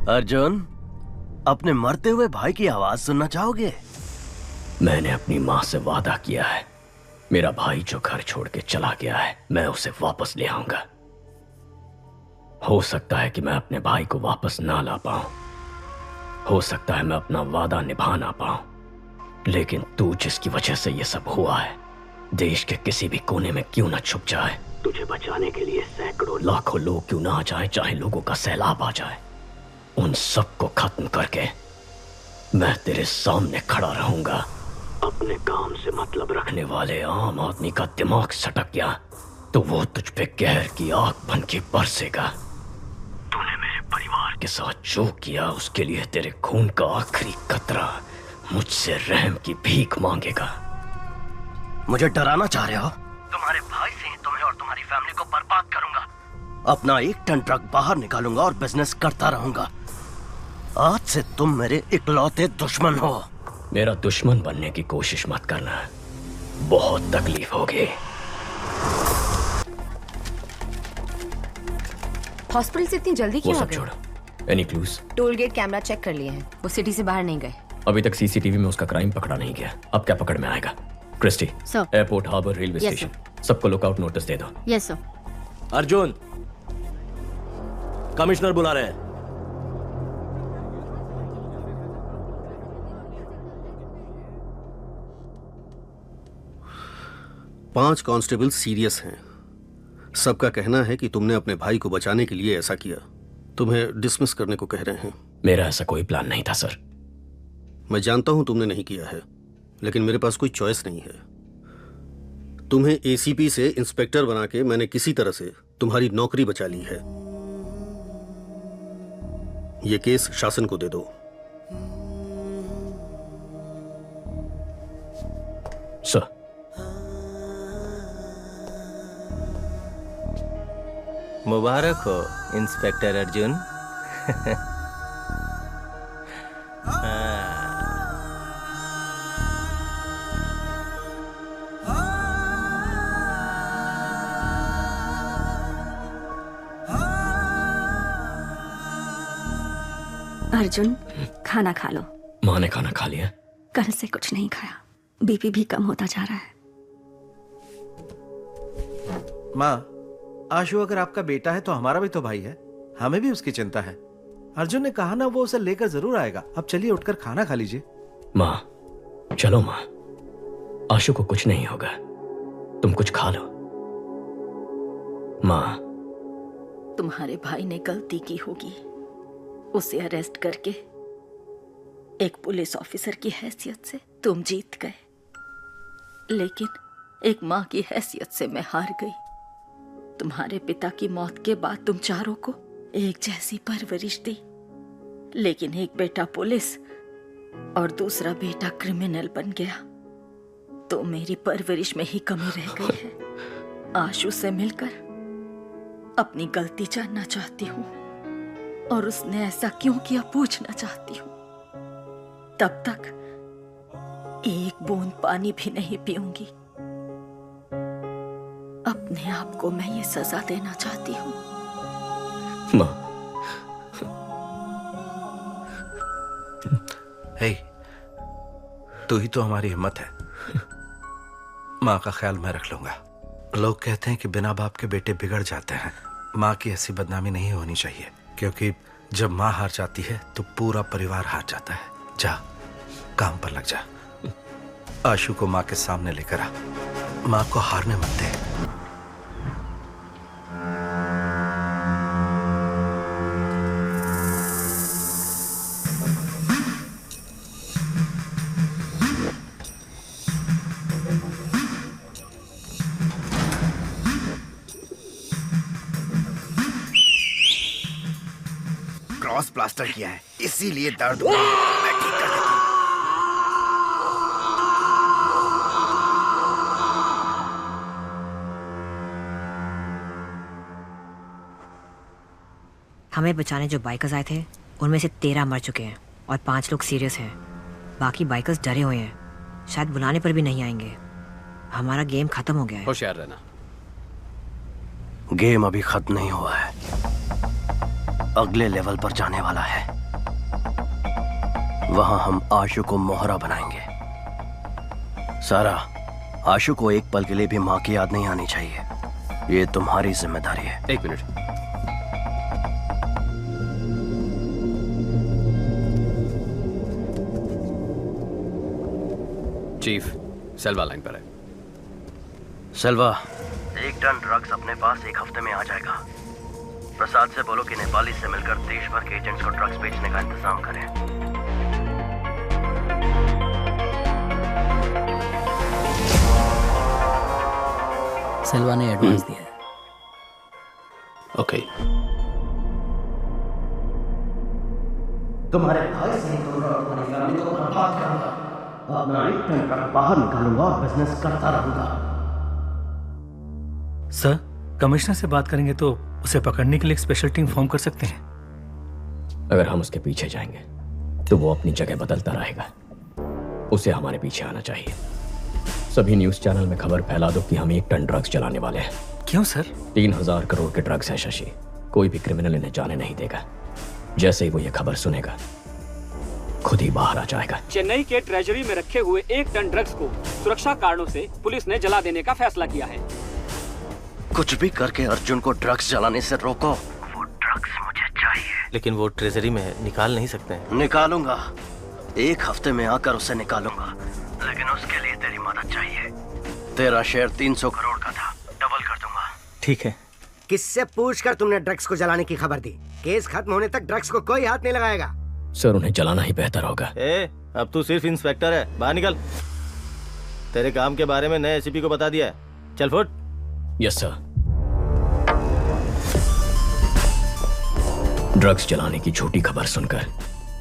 अर्जुन, अपने मरते हुए भाई की आवाज सुनना चाहोगे? मैंने अपनी माँ से वादा किया है, मेरा भाई जो घर छोड़ के चला गया है, मैं उसे वापस ले आऊंगा। हो सकता है कि मैं अपने भाई को वापस ना ला पाऊं, हो सकता है मैं अपना वादा निभा ना पाऊं, लेकिन तू जिसकी वजह से ये सब हुआ है, देश के किसी भी कोने में क्यों ना छुप जाए, तुझे बचाने के लिए सैकड़ों लाखों लोग क्यों ना आ जाए, चाहे लोगों का सैलाब आ जाए, उन सबको खत्म करके मैं तेरे सामने खड़ा रहूंगा। अपने काम से मतलब रखने वाले आम आदमी का दिमाग सटक गया तो वो तुझ पे कहर की आग बन के बरसेगा। तूने मेरे परिवार के साथ जो किया उसके लिए तेरे खून का आखिरी कतरा मुझसे रहम की भीख मांगेगा। मुझे डराना चाह रहे हो? तुम्हारे भाई से तुम्हें और तुम्हारी फैमिली को बर्बाद करूंगा। अपना 1 टन ट्रक बाहर निकालूंगा और बिजनेस करता रहूंगा। आज से तुम मेरे इकलौते दुश्मन हो। मेरा दुश्मन बनने की कोशिश मत करना, बहुत तकलीफ होगी। हॉस्पिटल से इतनी जल्दी क्यों आ गए? छोड़ो। Any clues? Toll gate camera check कर लिए हैं, वो सिटी से बाहर नहीं गए। अभी तक सीसीटीवी में उसका क्राइम पकड़ा नहीं गया, अब क्या पकड़ में आएगा? Christy, airport, harbour, railway station, सबको लुकआउट नोटिस दे दो। Yes sir. अर्जुन, कमिश्नर बुला रहे हैं। पांच कांस्टेबल सीरियस हैं। सबका कहना है कि तुमने अपने भाई को बचाने के लिए ऐसा किया। तुम्हें डिसमिस करने को कह रहे हैं। मेरा ऐसा कोई प्लान नहीं था सर। मैं जानता हूं तुमने नहीं किया है, लेकिन मेरे पास कोई चॉइस नहीं है। तुम्हें एसीपी से इंस्पेक्टर बना के मैंने किसी तरह से तुम्हारी नौकरी बचा ली है। यह केस शासन को दे दो। सर। मुबारक हो इंस्पेक्टर अर्जुन। अर्जुन, खाना खा लो। माँ ने खाना खा लिया? कल से कुछ नहीं खाया, बीपी भी कम होता जा रहा है। माँ, आशु अगर आपका बेटा है तो हमारा भी तो भाई है, हमें भी उसकी चिंता है। अर्जुन ने कहा ना वो उसे लेकर जरूर आएगा। अब चलिए उठकर खाना खा लीजिए। माँ, चलो माँ, आशु को कुछ नहीं होगा, तुम कुछ खा लो। माँ, तुम्हारे भाई ने गलती की होगी, उसे अरेस्ट करके एक पुलिस ऑफिसर की हैसियत से तुम जीत गए, लेकिन एक माँ की हैसियत से मैं हार गई। तुम्हारे पिता की मौत के बाद तुम चारों को एक जैसी परवरिश दी, लेकिन एक बेटा पुलिस और दूसरा बेटा क्रिमिनल बन गया, तो मेरी परवरिश में ही कमी रह गई है। आशु से मिलकर अपनी गलती जानना चाहती हूँ और उसने ऐसा क्यों किया पूछना चाहती हूँ। तब तक एक बूंद पानी भी नहीं पीऊंगी। अपने आप को मैं ये सजा देना चाहती हूँ। माँ। हे, तू ही तो हमारी हिम्मत है। माँ का ख्याल मैं रख लूंगा। लोग कहते हैं कि बिना बाप के बेटे बिगड़ जाते हैं। माँ की ऐसी बदनामी नहीं होनी चाहिए, क्योंकि जब माँ हार जाती है तो पूरा परिवार हार जाता है। जा, काम पर लग जा। आशु को माँ के सामने लेकर आ। माँ को हारने मत दे। क्रॉस प्लास्टर किया है, इसीलिए दर्द हो रहा है। मैं ठीक कर देता हूं। हमें बचाने जो बाइकर्स आए थे उनमें से 13 मर चुके हैं और 5 लोग सीरियस हैं। बाकी बाइकर्स डरे हुए हैं, शायद बुलाने पर भी नहीं आएंगे। हमारा गेम खत्म हो गया है। होशियार रहना। गेम अभी खत्म नहीं हुआ है। अगले लेवल पर जाने वाला है। वहां हम आशु को मोहरा बनाएंगे। सारा, आशु को एक पल के लिए भी मां की याद नहीं आनी चाहिए। ये तुम्हारी जिम्मेदारी है। एक मिनट। चीफ, सेल्वा लाइन पर है। सेल्वा, 1 टन ड्रग्स अपने पास 1 हफ्ते में आ जाएगा। प्रसाद से बोलो कि नेपाली से मिलकर देश भर के एजेंट्स को ड्रग्स बेचने का इंतजाम करें। सेल्वा ने एडवांस दिया है। ओके। तुम्हारे भाई से तुम्हारी फैमिली को बर्बाद करूंगा। अपना 1 टन ट्रक बाहर निकालूंगा और बिजनेस करता रहूंगा। सर, कमिश्नर से बात करेंगे तो उसे पकड़ने के लिए एक स्पेशल टीम फॉर्म कर सकते हैं। अगर हम उसके पीछे जाएंगे तो वो अपनी जगह बदलता रहेगा। उसे हमारे पीछे आना चाहिए। सभी न्यूज चैनल में खबर फैला दो कि हम 1 टन ड्रग्स चलाने वाले हैं। क्यों सर? 3000 करोड़ के ड्रग्स हैं शशि। कोई भी क्रिमिनल इन्हें जाने नहीं देगा। जैसे ही वो ये खबर सुनेगा खुद ही बाहर आ जाएगा। चेन्नई के ट्रेजरी में रखे हुए 1 टन ड्रग्स को सुरक्षा कारणों से पुलिस ने जला देने का फैसला किया है। कुछ भी करके अर्जुन को ड्रग्स जलाने से रोको। वो ड्रग्स मुझे चाहिए। लेकिन वो ट्रेजरी में निकाल नहीं सकते हैं। निकालूंगा। 1 हफ्ते में आकर उसे निकालूंगा। लेकिन उसके लिए तेरी मदद चाहिए। तेरा शेयर 300 करोड़ का था, डबल कर दूंगा। ठीक है। किससे पूछकर तुमने ड्रग्स को जलाने की खबर दी? केस खत्म होने तक ड्रग्स को कोई हाथ नहीं लगाएगा। सर, उन्हें जलाना ही बेहतर होगा। अब तू सिर्फ इंस्पेक्टर है, बाहर निकल। तेरे काम के बारे में नए एसीपी को बता दिया है। चल फुट। Yes sir. ड्रग्स चलाने की झूठी खबर सुनकर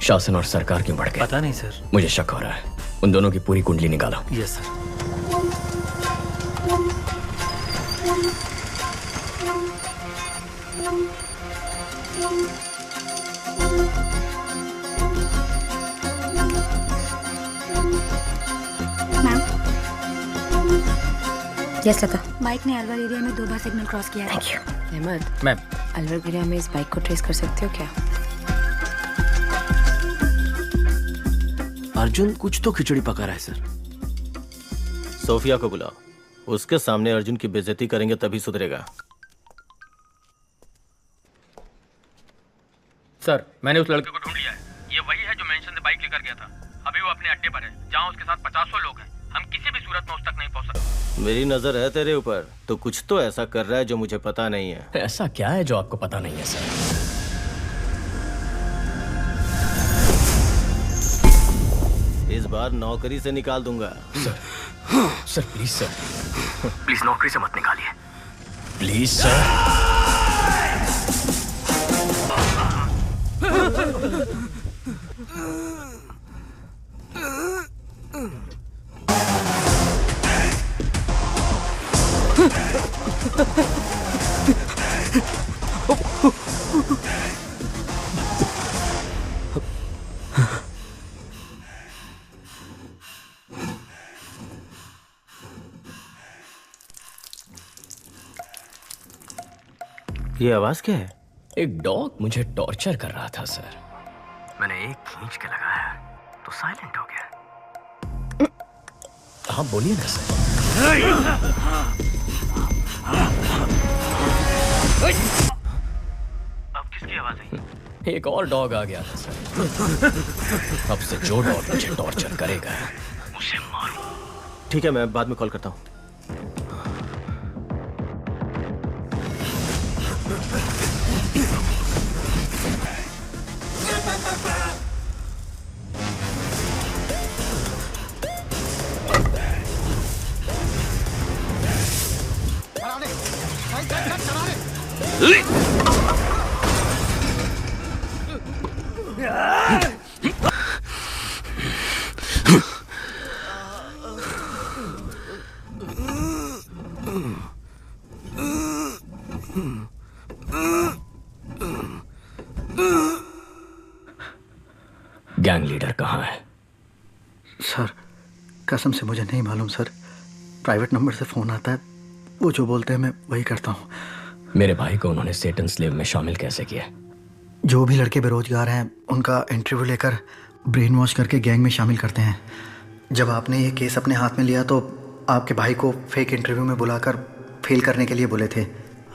शासन और सरकार क्यों बढ़ गए? पता नहीं सर। मुझे शक हो रहा है। उन दोनों की पूरी कुंडली निकालो। Yes sir. यस लता। बाइक ने अलवर एरिया में 2 बार सिग्नल क्रॉस किया है। Thank you. Ahmed, ma'am, Alwar area में इस बाइक को ट्रेस कर सकते हो क्या? अर्जुन कुछ तो खिचड़ी पका रहा है सर। सोफिया को बुलाओ। उसके सामने अर्जुन की बेइज्जती करेंगे तभी सुधरेगा। सर, मैंने उस लड़के को ढूंढ लिया है। ये वही है जो मेंशन से बाइक लेकर गया था। अभी वो अपने अड्डे पर है जहाँ उसके साथ 50 लोग हैं। हम किसी भी सूरत में उस तक नहीं पहुंच सकते। मेरी नजर है तेरे ऊपर। तो कुछ तो ऐसा कर रहा है जो मुझे पता नहीं है। ऐसा क्या है जो आपको पता नहीं है सर? इस बार नौकरी से निकाल दूंगा। Sir please sir. प्लीज नौकरी से मत निकालिए। Please sir. ये आवाज क्या है? एक डॉग मुझे टॉर्चर कर रहा था सर। मैंने एक खींच के लगाया तो साइलेंट हो गया। हाँ बोलिए ना सर। अब किसकी आवाज आई? एक और डॉग आ गया था सर। अब से जो डॉग मुझे टॉर्चर करेगा उसे मारो। ठीक है, मैं बाद में कॉल करता हूँ। गैंग लीडर कहाँ है? सर, कसम से मुझे नहीं मालूम सर। प्राइवेट नंबर से फोन आता है, वो जो बोलते हैं मैं वही करता हूँ। मेरे भाई को उन्होंने सेटन स्लेव में शामिल कैसे किया? जो भी लड़के बेरोजगार हैं उनका इंटरव्यू लेकर ब्रेन वॉश करके गैंग में शामिल करते हैं। जब आपने ये केस अपने हाथ में लिया तो आपके भाई को फेक इंटरव्यू में बुलाकर फेल करने के लिए बोले थे।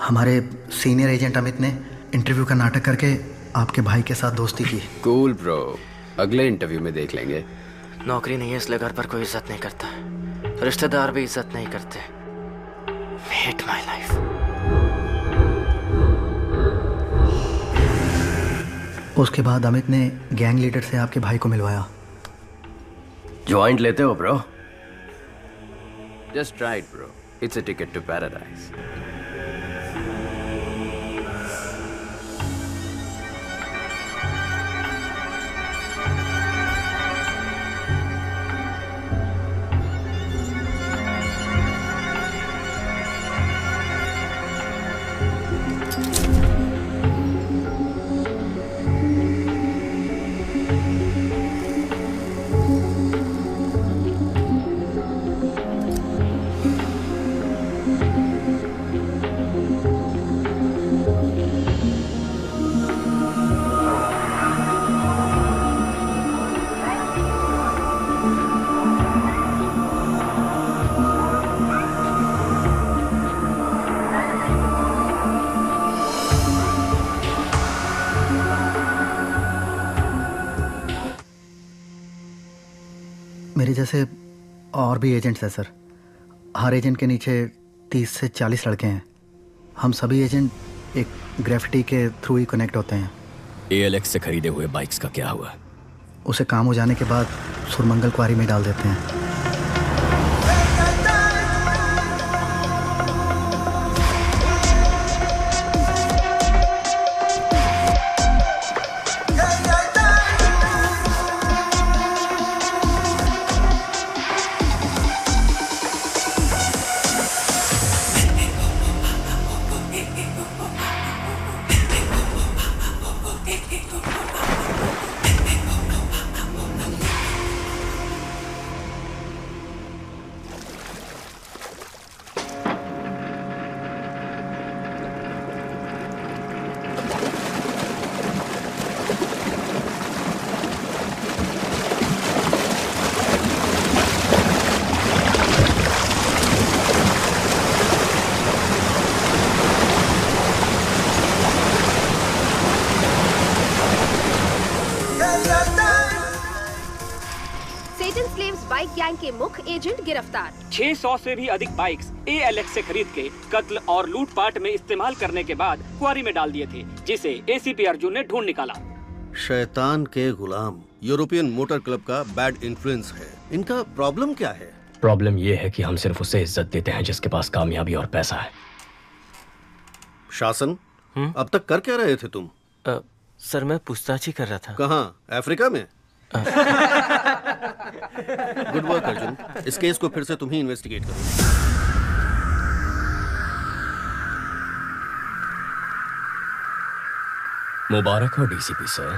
हमारे सीनियर एजेंट अमित ने इंटरव्यू का नाटक करके आपके भाई के साथ दोस्ती की। कूल ब्रो, अगले इंटरव्यू में देख लेंगे। नौकरी नहीं है इसलिए घर पर कोई इज्जत नहीं करता, रिश्तेदार भी इज्जत नहीं करते। Hate my life. उसके बाद अमित ने गैंग लीडर से आपके भाई को मिलवाया। ज्वाइंट लेते हो bro? Just try it bro, it's a ticket to paradise. मेरे जैसे और भी एजेंट्स हैं सर। हर एजेंट के नीचे 30 से 40 लड़के हैं। हम सभी एजेंट एक ग्रेफिटी के थ्रू ही कनेक्ट होते हैं। ALX से खरीदे हुए बाइक्स का क्या हुआ? उसे काम हो जाने के बाद सुरमंगल क्वारी में डाल देते हैं। बाइक गैंग के मुख्य एजेंट गिरफ्तार। 600 से भी अधिक बाइक्स ALX से खरीद के कत्ल और लूटपाट में इस्तेमाल करने के बाद क्वारी में डाल दिए थे, जिसे ACP अर्जुन ने ढूंढ निकाला। शैतान के गुलाम यूरोपियन मोटर क्लब का बैड इन्फ्लुएंस है। इनका प्रॉब्लम क्या है? प्रॉब्लम ये है कि हम सिर्फ उसे इज्जत देते हैं जिसके पास कामयाबी और पैसा है। शासन, अब तक कर क्या रहे थे तुम? सर मैं पूछताछ ही कर रहा था। कहाँ? अफ्रीका में? गुड वर्क अर्जुन, इस केस को फिर से तुम ही इन्वेस्टिगेट करो। मुबारक हो DCP सर।